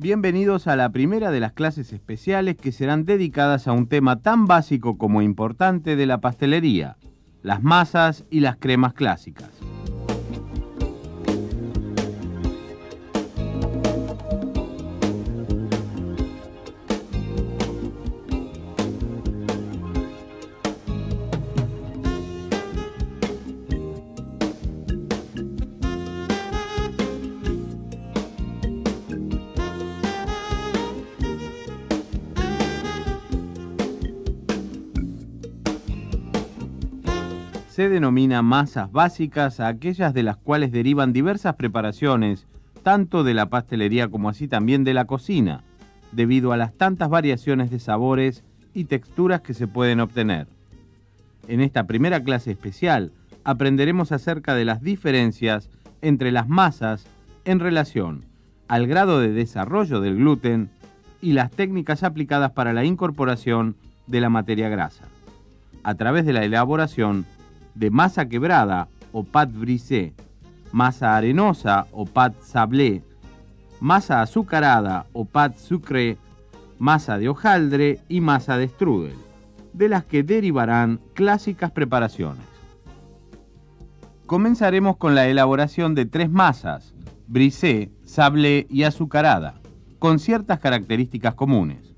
Bienvenidos a la primera de las clases especiales que serán dedicadas a un tema tan básico como importante de la pastelería, las masas y las cremas clásicas. Se denomina masas básicas a aquellas de las cuales derivan diversas preparaciones, tanto de la pastelería como así también de la cocina, debido a las tantas variaciones de sabores y texturas que se pueden obtener. En esta primera clase especial aprenderemos acerca de las diferencias entre las masas en relación al grado de desarrollo del gluten y las técnicas aplicadas para la incorporación de la materia grasa, a través de la elaboración de masa quebrada o pâte brisée, masa arenosa o pâte sablé, masa azucarada o pâte sucré, masa de hojaldre y masa de strudel, de las que derivarán clásicas preparaciones. Comenzaremos con la elaboración de tres masas, brisée, sablé y azucarada, con ciertas características comunes.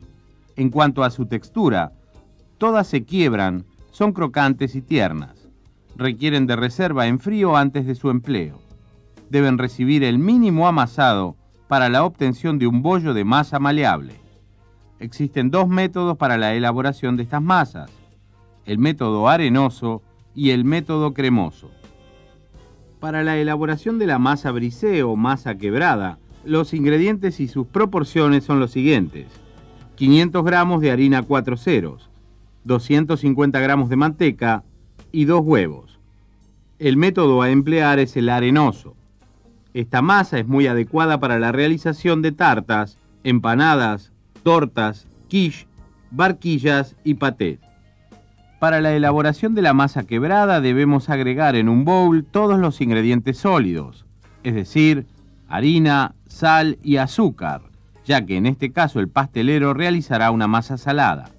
En cuanto a su textura, todas se quiebran, son crocantes y tiernas. Requieren de reserva en frío antes de su empleo. Deben recibir el mínimo amasado para la obtención de un bollo de masa maleable. Existen dos métodos para la elaboración de estas masas: el método arenoso y el método cremoso. Para la elaboración de la masa brisée o masa quebrada, los ingredientes y sus proporciones son los siguientes: 500 gramos de harina 4 ceros, 250 gramos de manteca y 2 huevos. El método a emplear es el arenoso. Esta masa es muy adecuada para la realización de tartas, empanadas, tortas, quiche, barquillas y patés. Para la elaboración de la masa quebrada debemos agregar en un bowl todos los ingredientes sólidos, es decir, harina, sal y azúcar, ya que en este caso el pastelero realizará una masa salada.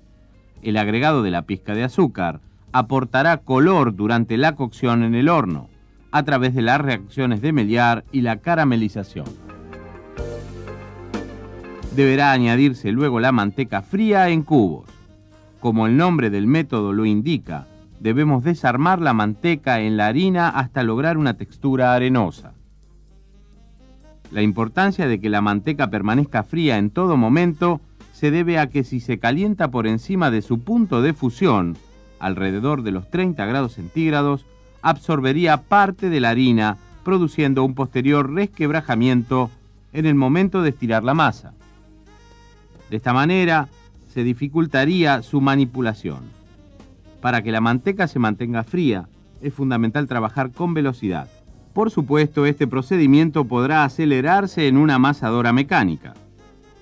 El agregado de la pizca de azúcar aportará color durante la cocción en el horno, a través de las reacciones de Maillard y la caramelización. Deberá añadirse luego la manteca fría en cubos. Como el nombre del método lo indica, debemos desarmar la manteca en la harina hasta lograr una textura arenosa. La importancia de que la manteca permanezca fría en todo momento se debe a que si se calienta por encima de su punto de fusión, alrededor de los 30 grados centígrados, absorbería parte de la harina, produciendo un posterior resquebrajamiento en el momento de estirar la masa. De esta manera, se dificultaría su manipulación. Para que la manteca se mantenga fría, es fundamental trabajar con velocidad. Por supuesto, este procedimiento podrá acelerarse en una amasadora mecánica.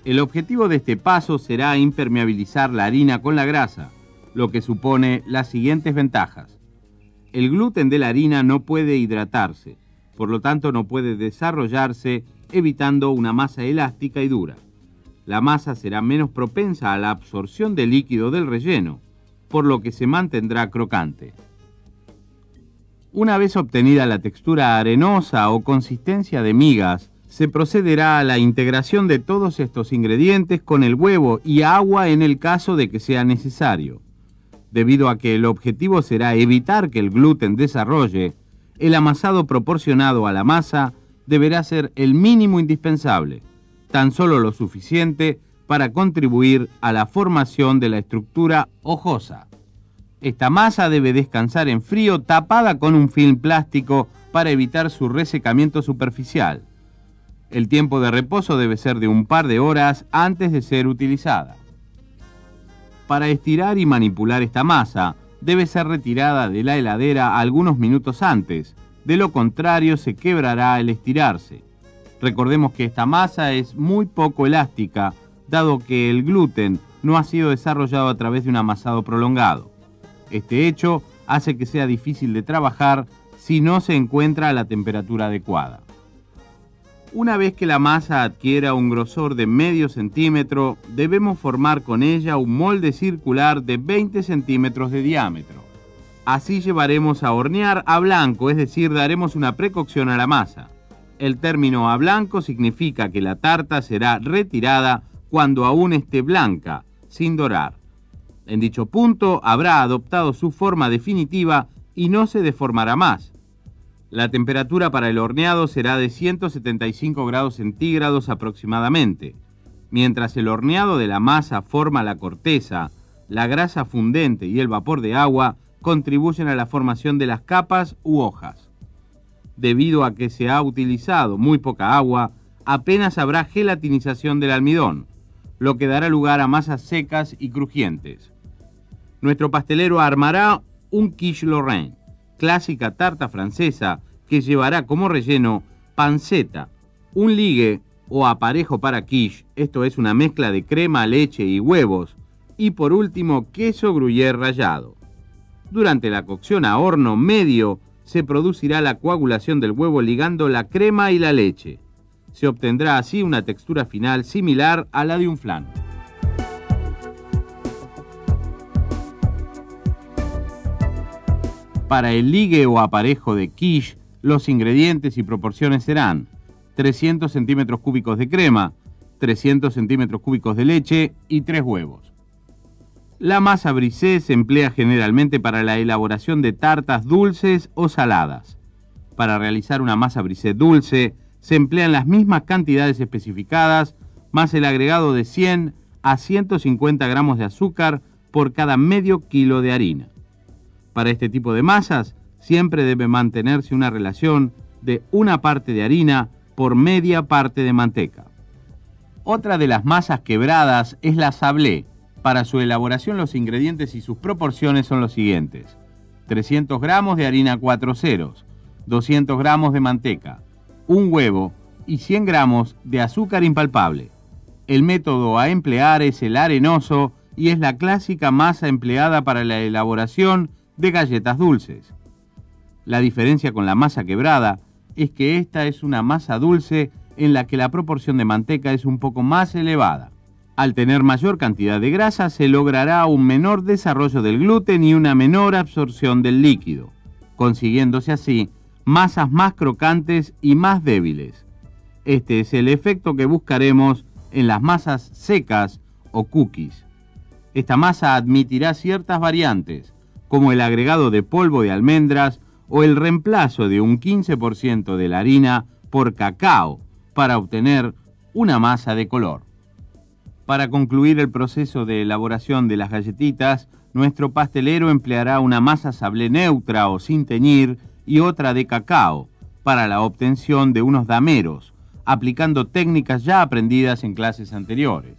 El objetivo de este paso será impermeabilizar la harina con la grasa, lo que supone las siguientes ventajas. El gluten de la harina no puede hidratarse, por lo tanto no puede desarrollarse, evitando una masa elástica y dura. La masa será menos propensa a la absorción de líquido del relleno, por lo que se mantendrá crocante. Una vez obtenida la textura arenosa o consistencia de migas, se procederá a la integración de todos estos ingredientes con el huevo y agua en el caso de que sea necesario. Debido a que el objetivo será evitar que el gluten desarrolle, el amasado proporcionado a la masa deberá ser el mínimo indispensable, tan solo lo suficiente para contribuir a la formación de la estructura hojosa. Esta masa debe descansar en frío tapada con un film plástico para evitar su resecamiento superficial. El tiempo de reposo debe ser de un par de horas antes de ser utilizada. Para estirar y manipular esta masa, debe ser retirada de la heladera algunos minutos antes, de lo contrario se quebrará al estirarse. Recordemos que esta masa es muy poco elástica, dado que el gluten no ha sido desarrollado a través de un amasado prolongado. Este hecho hace que sea difícil de trabajar si no se encuentra a la temperatura adecuada. Una vez que la masa adquiera un grosor de medio centímetro, debemos formar con ella un molde circular de 20 centímetros de diámetro. Así llevaremos a hornear a blanco, es decir, daremos una precocción a la masa. El término a blanco significa que la tarta será retirada cuando aún esté blanca, sin dorar. En dicho punto habrá adoptado su forma definitiva y no se deformará más. La temperatura para el horneado será de 175 grados centígrados aproximadamente. Mientras el horneado de la masa forma la corteza, la grasa fundente y el vapor de agua contribuyen a la formación de las capas u hojas. Debido a que se ha utilizado muy poca agua, apenas habrá gelatinización del almidón, lo que dará lugar a masas secas y crujientes. Nuestro pastelero armará un quiche Lorraine, clásica tarta francesa que llevará como relleno panceta, un ligue o aparejo para quiche, esto es una mezcla de crema, leche y huevos, y por último queso gruyère rallado. Durante la cocción a horno medio se producirá la coagulación del huevo ligando la crema y la leche. Se obtendrá así una textura final similar a la de un flan. Para el ligue o aparejo de quiche, los ingredientes y proporciones serán 300 centímetros cúbicos de crema, 300 centímetros cúbicos de leche y 3 huevos. La masa brisée se emplea generalmente para la elaboración de tartas dulces o saladas. Para realizar una masa brisée dulce, se emplean las mismas cantidades especificadas, más el agregado de 100 a 150 gramos de azúcar por cada medio kilo de harina. Para este tipo de masas, siempre debe mantenerse una relación de una parte de harina por media parte de manteca. Otra de las masas quebradas es la sablé. Para su elaboración los ingredientes y sus proporciones son los siguientes: 300 gramos de harina 4 ceros, 200 gramos de manteca, un huevo y 100 gramos de azúcar impalpable. El método a emplear es el arenoso y es la clásica masa empleada para la elaboración de galletas dulces. La diferencia con la masa quebrada es que esta es una masa dulce en la que la proporción de manteca es un poco más elevada. Al tener mayor cantidad de grasa se logrará un menor desarrollo del gluten y una menor absorción del líquido, consiguiéndose así masas más crocantes y más débiles. Este es el efecto que buscaremos en las masas secas o cookies. Esta masa admitirá ciertas variantes, como el agregado de polvo de almendras o el reemplazo de un 15% de la harina por cacao para obtener una masa de color. Para concluir el proceso de elaboración de las galletitas, nuestro pastelero empleará una masa sablé neutra o sin teñir y otra de cacao para la obtención de unos dameros, aplicando técnicas ya aprendidas en clases anteriores.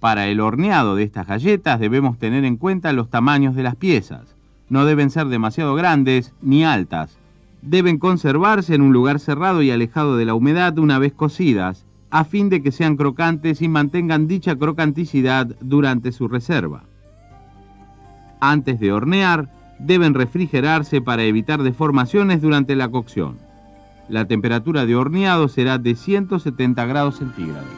Para el horneado de estas galletas debemos tener en cuenta los tamaños de las piezas. No deben ser demasiado grandes ni altas. Deben conservarse en un lugar cerrado y alejado de la humedad una vez cocidas, a fin de que sean crocantes y mantengan dicha crocanticidad durante su reserva. Antes de hornear, deben refrigerarse para evitar deformaciones durante la cocción. La temperatura de horneado será de 170 grados centígrados.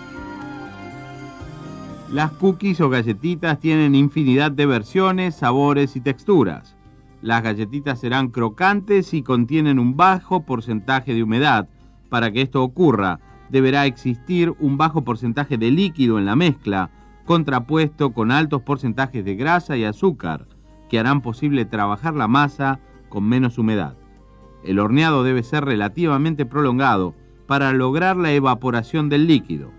Las cookies o galletitas tienen infinidad de versiones, sabores y texturas. Las galletitas serán crocantes y contienen un bajo porcentaje de humedad. Para que esto ocurra, deberá existir un bajo porcentaje de líquido en la mezcla, contrapuesto con altos porcentajes de grasa y azúcar, que harán posible trabajar la masa con menos humedad. El horneado debe ser relativamente prolongado para lograr la evaporación del líquido.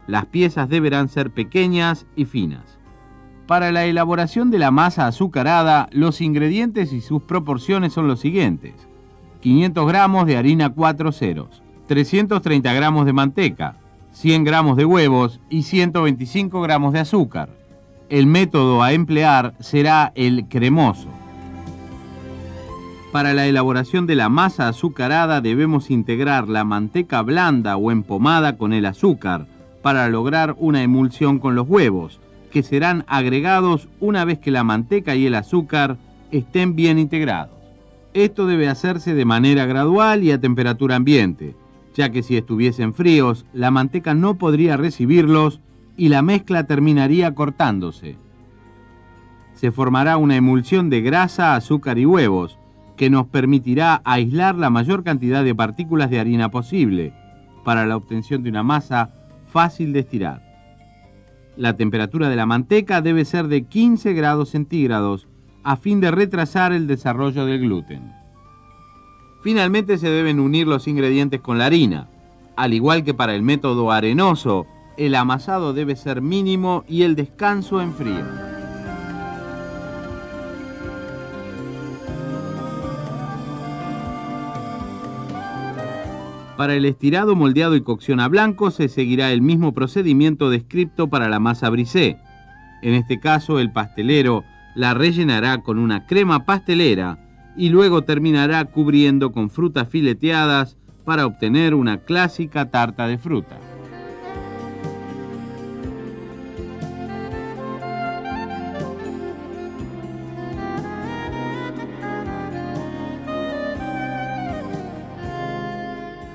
Las piezas deberán ser pequeñas y finas. Para la elaboración de la masa azucarada, los ingredientes y sus proporciones son los siguientes: 500 gramos de harina 4 ceros, 330 gramos de manteca, 100 gramos de huevos y 125 gramos de azúcar. El método a emplear será el cremoso. Para la elaboración de la masa azucarada debemos integrar la manteca blanda o empomada con el azúcar para lograr una emulsión con los huevos, que serán agregados una vez que la manteca y el azúcar estén bien integrados. Esto debe hacerse de manera gradual y a temperatura ambiente. ya que si estuviesen fríos, la manteca no podría recibirlos y la mezcla terminaría cortándose. Se formará una emulsión de grasa, azúcar y huevos, que nos permitirá aislar la mayor cantidad de partículas de harina posible, para la obtención de una masa fácil de estirar. La temperatura de la manteca debe ser de 15 grados centígrados, a fin de retrasar el desarrollo del gluten. Finalmente se deben unir los ingredientes con la harina. Al igual que para el método arenoso, el amasado debe ser mínimo y el descanso en frío. Para el estirado, moldeado y cocción a blanco se seguirá el mismo procedimiento descrito para la masa brisé. En este caso, el pastelero la rellenará con una crema pastelera y luego terminará cubriendo con frutas fileteadas para obtener una clásica tarta de fruta.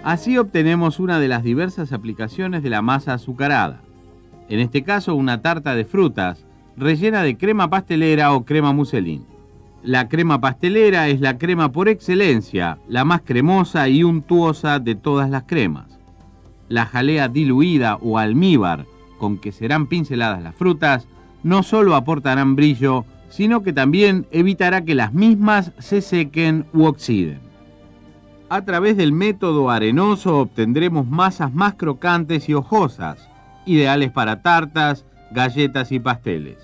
Así obtenemos una de las diversas aplicaciones de la masa azucarada. En este caso, una tarta de frutas rellena de crema pastelera o crema mousseline. La crema pastelera es la crema por excelencia, la más cremosa y untuosa de todas las cremas. La jalea diluida o almíbar con que serán pinceladas las frutas no solo aportarán brillo, sino que también evitará que las mismas se sequen u oxiden. A través del método arenoso obtendremos masas más crocantes y hojosas, ideales para tartas, galletas y pasteles.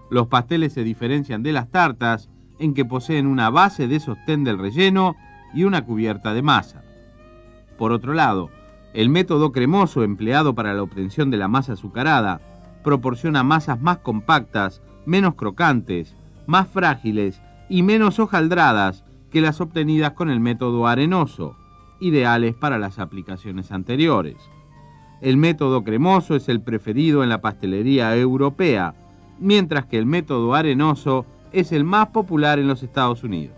Los pasteles se diferencian de las tartas en que poseen una base de sostén del relleno y una cubierta de masa. Por otro lado, el método cremoso empleado para la obtención de la masa azucarada proporciona masas más compactas, menos crocantes, más frágiles y menos hojaldradas que las obtenidas con el método arenoso, ideales para las aplicaciones anteriores. El método cremoso es el preferido en la pastelería europea, mientras que el método arenoso es el más popular en los Estados Unidos.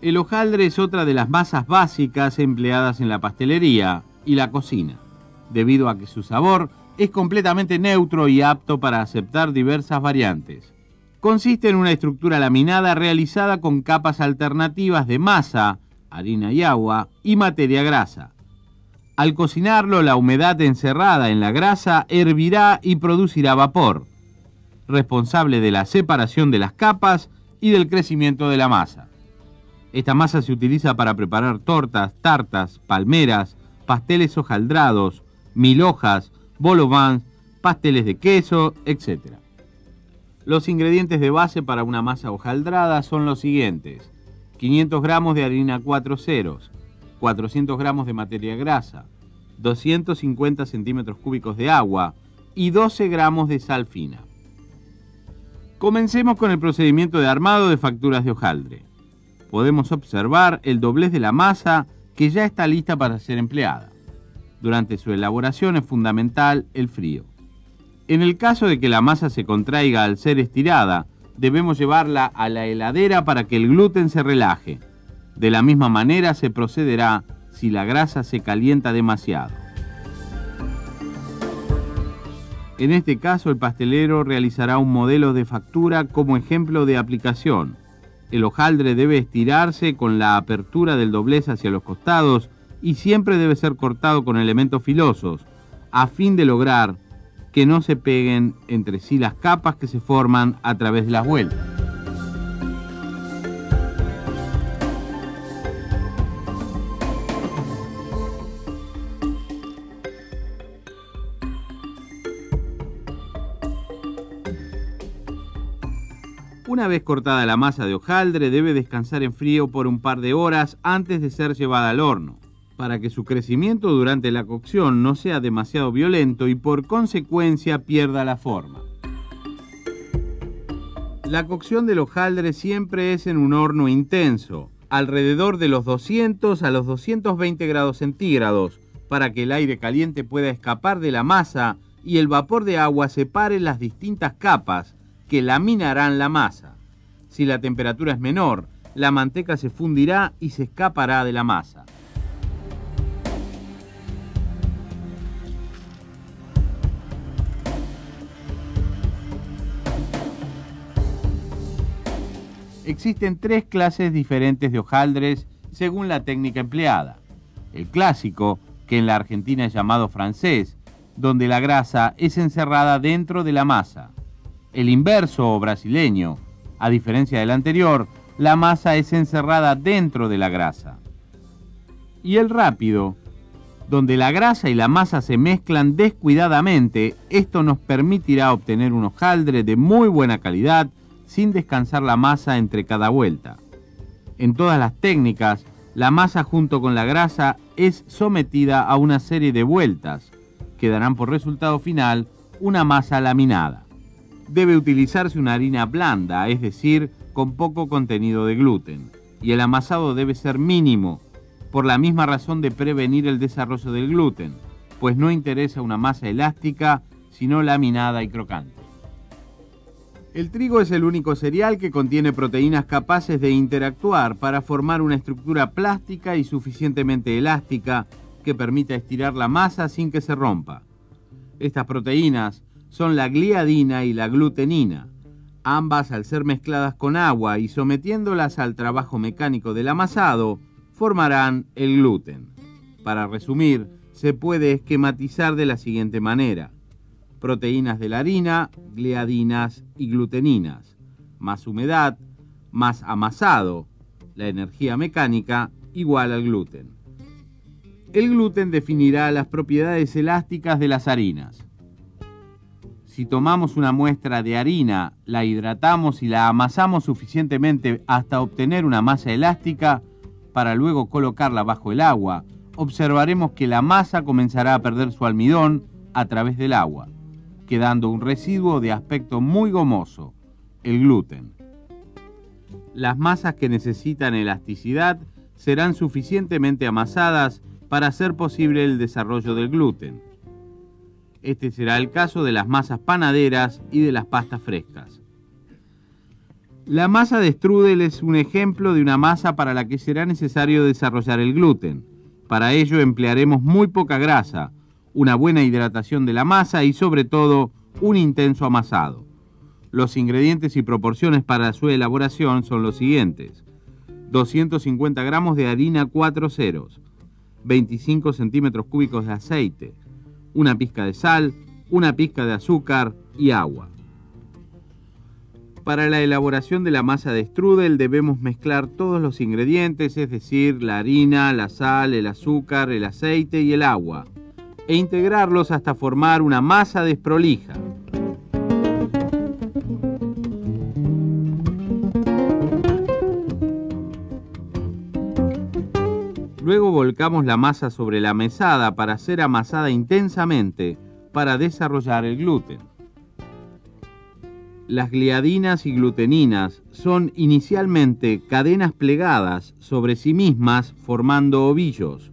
El hojaldre es otra de las masas básicas empleadas en la pastelería y la cocina, debido a que su sabor es completamente neutro y apto para aceptar diversas variantes. Consiste en una estructura laminada realizada con capas alternativas de masa, harina y agua y materia grasa. Al cocinarlo, la humedad encerrada en la grasa hervirá y producirá vapor, responsable de la separación de las capas y del crecimiento de la masa. Esta masa se utiliza para preparar tortas, tartas, palmeras, pasteles hojaldrados, mil hojas, vol au vent, pasteles de queso, etc. Los ingredientes de base para una masa hojaldrada son los siguientes: 500 gramos de harina 4 ceros, 400 gramos de materia grasa, 250 centímetros cúbicos de agua y 12 gramos de sal fina. Comencemos con el procedimiento de armado de facturas de hojaldre. Podemos observar el doblez de la masa que ya está lista para ser empleada. Durante su elaboración es fundamental el frío. En el caso de que la masa se contraiga al ser estirada, debemos llevarla a la heladera para que el gluten se relaje. De la misma manera se procederá si la grasa se calienta demasiado. En este caso, el pastelero realizará un modelo de factura como ejemplo de aplicación. El hojaldre debe estirarse con la apertura del doblez hacia los costados y siempre debe ser cortado con elementos filosos, a fin de lograr que no se peguen entre sí las capas que se forman a través de las vueltas. Una vez cortada la masa de hojaldre, debe descansar en frío por un par de horas antes de ser llevada al horno, para que su crecimiento durante la cocción no sea demasiado violento y por consecuencia pierda la forma. La cocción del hojaldre siempre es en un horno intenso, alrededor de los 200 a los 220 grados centígrados, para que el aire caliente pueda escapar de la masa y el vapor de agua separe las distintas capas que laminarán la masa. Si la temperatura es menor, la manteca se fundirá y se escapará de la masa. Existen 3 clases diferentes de hojaldres según la técnica empleada. El clásico, que en la Argentina es llamado francés, donde la grasa es encerrada dentro de la masa. El inverso o brasileño, a diferencia del anterior, la masa es encerrada dentro de la grasa. Y el rápido, donde la grasa y la masa se mezclan descuidadamente, esto nos permitirá obtener un hojaldre de muy buena calidad sin descansar la masa entre cada vuelta. En todas las técnicas, la masa junto con la grasa es sometida a una serie de vueltas, que darán por resultado final una masa laminada. Debe utilizarse una harina blanda, es decir, con poco contenido de gluten, y el amasado debe ser mínimo, por la misma razón de prevenir el desarrollo del gluten, pues no interesa una masa elástica, sino laminada y crocante. El trigo es el único cereal que contiene proteínas capaces de interactuar para formar una estructura plástica y suficientemente elástica que permita estirar la masa sin que se rompa. Estas proteínas son la gliadina y la glutenina. Ambas, al ser mezcladas con agua y sometiéndolas al trabajo mecánico del amasado, formarán el gluten. Para resumir, se puede esquematizar de la siguiente manera: proteínas de la harina, gliadinas y gluteninas, más humedad, más amasado, la energía mecánica igual al gluten. El gluten definirá las propiedades elásticas de las harinas. Si tomamos una muestra de harina, la hidratamos y la amasamos suficientemente hasta obtener una masa elástica, para luego colocarla bajo el agua, observaremos que la masa comenzará a perder su almidón a través del agua, quedando un residuo de aspecto muy gomoso, el gluten. Las masas que necesitan elasticidad serán suficientemente amasadas para hacer posible el desarrollo del gluten. Este será el caso de las masas panaderas y de las pastas frescas. La masa de strudel es un ejemplo de una masa para la que será necesario desarrollar el gluten. Para ello emplearemos muy poca grasa, una buena hidratación de la masa y sobre todo un intenso amasado. Los ingredientes y proporciones para su elaboración son los siguientes: 250 gramos de harina 4 ceros, 25 centímetros cúbicos de aceite, una pizca de sal, una pizca de azúcar y agua. Para la elaboración de la masa de strudel debemos mezclar todos los ingredientes, es decir, la harina, la sal, el azúcar, el aceite y el agua, e integrarlos hasta formar una masa desprolija. Luego volcamos la masa sobre la mesada para ser amasada intensamente para desarrollar el gluten. Las gliadinas y gluteninas son inicialmente cadenas plegadas sobre sí mismas formando ovillos.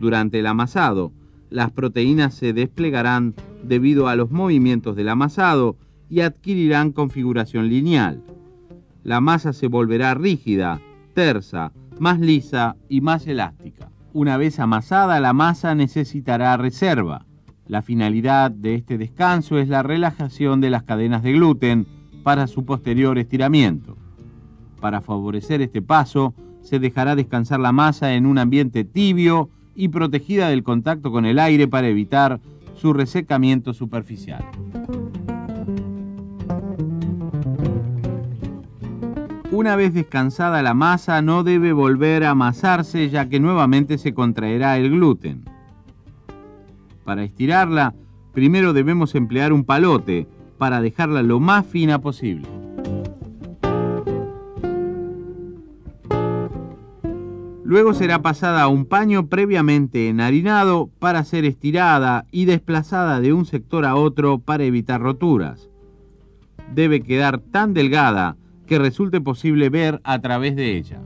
Durante el amasado, las proteínas se desplegarán debido a los movimientos del amasado y adquirirán configuración lineal. La masa se volverá rígida, tersa, más lisa y más elástica. Una vez amasada, la masa necesitará reserva. La finalidad de este descanso es la relajación de las cadenas de gluten para su posterior estiramiento. Para favorecer este paso, se dejará descansar la masa en un ambiente tibio y protegida del contacto con el aire para evitar su resecamiento superficial. Una vez descansada la masa, no debe volver a amasarse, ya que nuevamente se contraerá el gluten. Para estirarla, primero debemos emplear un palote para dejarla lo más fina posible. Luego será pasada a un paño previamente enharinado para ser estirada y desplazada de un sector a otro para evitar roturas. Debe quedar tan delgada que resulte posible ver a través de ella.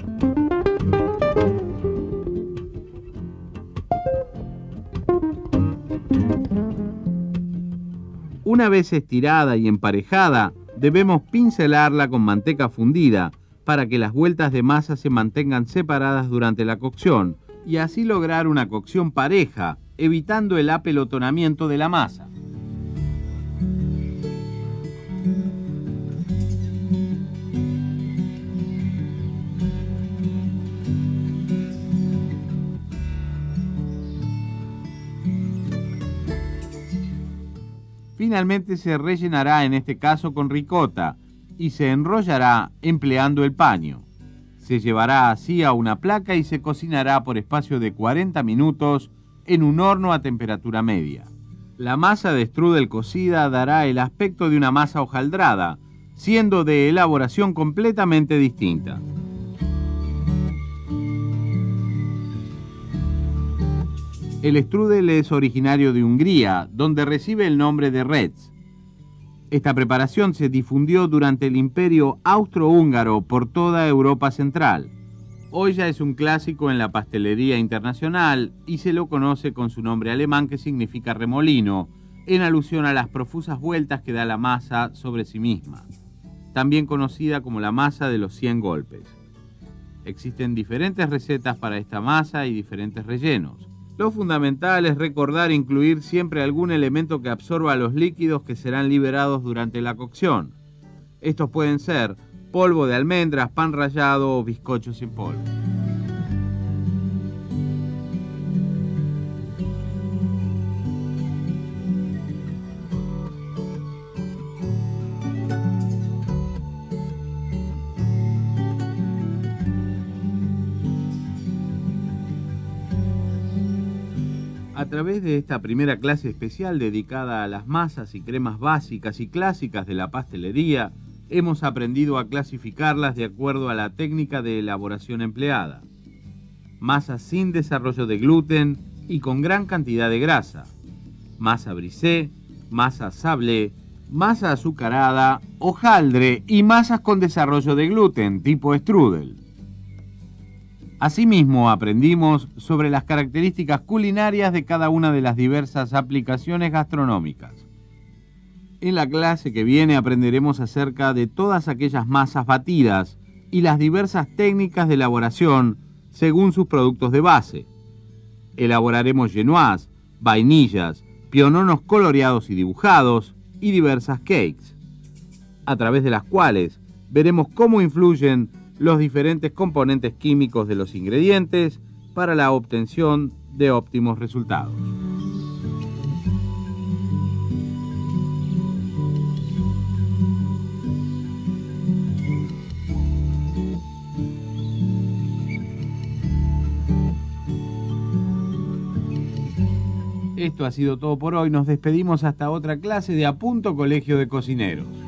Una vez estirada y emparejada, debemos pincelarla con manteca fundida para que las vueltas de masa se mantengan separadas durante la cocción y así lograr una cocción pareja, evitando el apelotonamiento de la masa. Finalmente se rellenará en este caso con ricota y se enrollará empleando el paño. Se llevará así a una placa y se cocinará por espacio de 40 minutos en un horno a temperatura media. La masa de strudel cocida dará el aspecto de una masa hojaldrada, siendo de elaboración completamente distinta. El strudel es originario de Hungría, donde recibe el nombre de Retz. Esta preparación se difundió durante el Imperio Austrohúngaro por toda Europa Central. Hoy ya es un clásico en la pastelería internacional y se lo conoce con su nombre alemán que significa remolino, en alusión a las profusas vueltas que da la masa sobre sí misma, también conocida como la masa de los 100 golpes. Existen diferentes recetas para esta masa y diferentes rellenos. Lo fundamental es recordar incluir siempre algún elemento que absorba los líquidos que serán liberados durante la cocción. Estos pueden ser polvo de almendras, pan rallado o bizcochos en polvo. A través de esta primera clase especial dedicada a las masas y cremas básicas y clásicas de la pastelería, hemos aprendido a clasificarlas de acuerdo a la técnica de elaboración empleada. Masas sin desarrollo de gluten y con gran cantidad de grasa. Masa brisé, masa sablé, masa azucarada, hojaldre y masas con desarrollo de gluten, tipo strudel. Asimismo, aprendimos sobre las características culinarias de cada una de las diversas aplicaciones gastronómicas. En la clase que viene aprenderemos acerca de todas aquellas masas batidas y las diversas técnicas de elaboración según sus productos de base. Elaboraremos genoise, vainillas, piononos coloreados y dibujados y diversas cakes, a través de las cuales veremos cómo influyen los diferentes componentes químicos de los ingredientes para la obtención de óptimos resultados. Esto ha sido todo por hoy. Nos despedimos hasta otra clase de A Punto Colegio de Cocineros.